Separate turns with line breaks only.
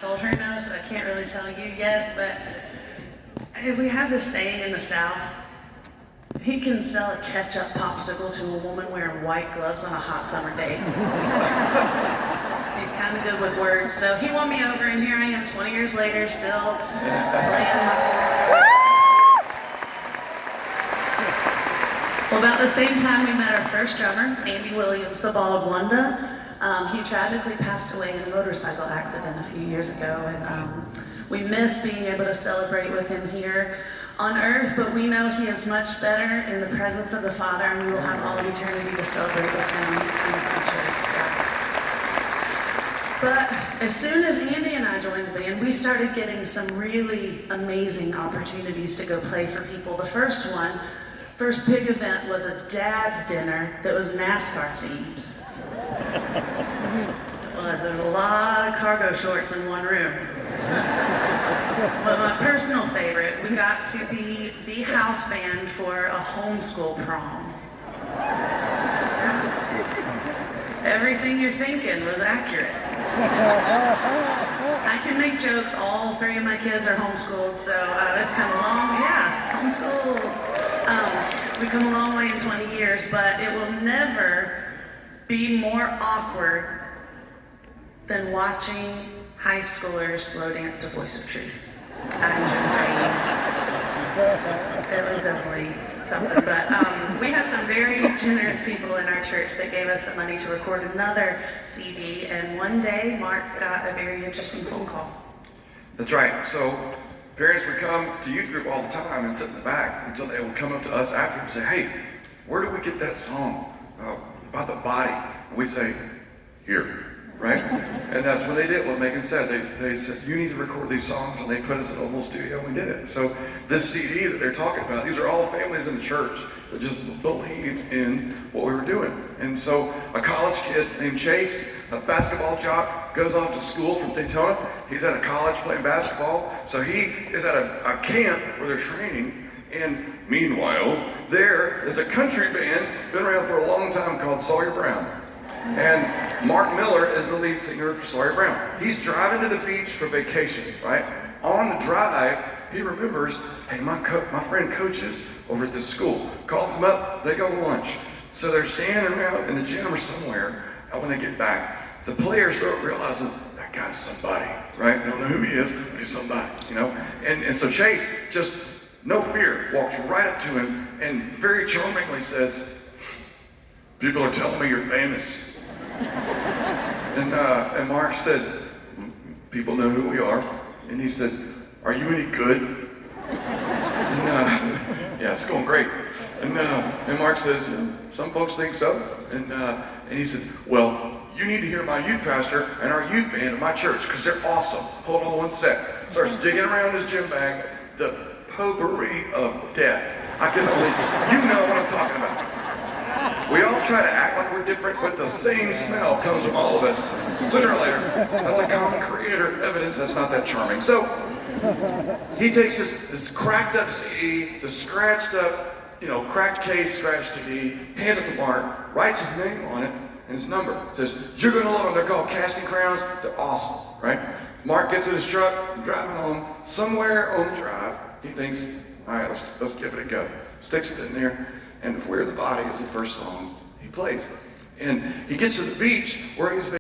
Told her no, so I can't really tell you yes, but we have this saying in the South, he can sell a ketchup popsicle to a woman wearing white gloves on a hot summer day. He's kind of good with words, so he won me over, and here I am 20 years later, still playing my... Well, about the same time we met our first drummer, Andy Williams, the Bald Wanda. He tragically passed away in a motorcycle accident a few years ago, and we miss being able to celebrate with him here on earth, but we know he is much better in the presence of the Father, and we will have all of eternity to celebrate with him in the future. But as soon as Andy and I joined the band, we started getting some really amazing opportunities to go play for people. The first big event was a dad's dinner that was NASCAR themed. There's a lot of cargo shorts in one room. But my personal favorite, we got to be the house band for a homeschool prom. Everything you're thinking was accurate. I can make jokes. All three of my kids are homeschooled, so it's come a long, homeschooled. We come a long way in 20 years, but it will never be more awkward than watching high schoolers slow dance to Voice of Truth. I'm just saying. It was definitely something. But we had some very generous people in our church that gave us the money to record another CD, and one day Mark got a very interesting phone call.
That's right. So parents would come to youth group all the time and sit in the back until they would come up to us after and say, hey, where do we get that song about the body? And we say, here. Right? And that's what they did, what Megan said. They said, you need to record these songs, and they put us in a little studio, and we did it. So this CD that they're talking about, these are all families in the church that just believed in what we were doing. And so a college kid named Chase, a basketball jock, goes off to school from Daytona. He's at a college playing basketball. So he is at a camp where they're training, and meanwhile, there is a country band, been around for a long time, called Sawyer Brown. And Mark Miller is the lead singer for Sawyer Brown. He's driving to the beach for vacation, right? On the drive, he remembers, hey, my friend coaches over at this school. Calls them up, they go to lunch. So they're standing around in the gym or somewhere, and when they get back, the players start realizing, that guy's somebody, right? They don't know who he is, but he's somebody, you know? And so Chase, just no fear, walks right up to him and very charmingly says, people are telling me you're famous. And Mark said, people know who we are. And he said, are you any good? And yeah, it's going great. And Mark says, some folks think so. And he said, well, you need to hear my youth pastor and our youth band at my church, because they're awesome. Hold on one sec. Starts digging around his gym bag, the potpourri of death. I can only, you know what I'm talking about. We all try to act like we're different, but the same smell comes from all of us. Sooner or later, that's a common creator evidence that's not that charming. So he takes this cracked up CD, the scratched up, cracked case, scratched CD, hands it to Mark, writes his name on it and his number. Says, you're gonna love them. They're called Casting Crowns. They're awesome, right? Mark gets in his truck, driving home. Somewhere on the drive, he thinks, all right, let's give it a go. Sticks it in there. And Where the Body is the first song he plays. And he gets to the beach where he's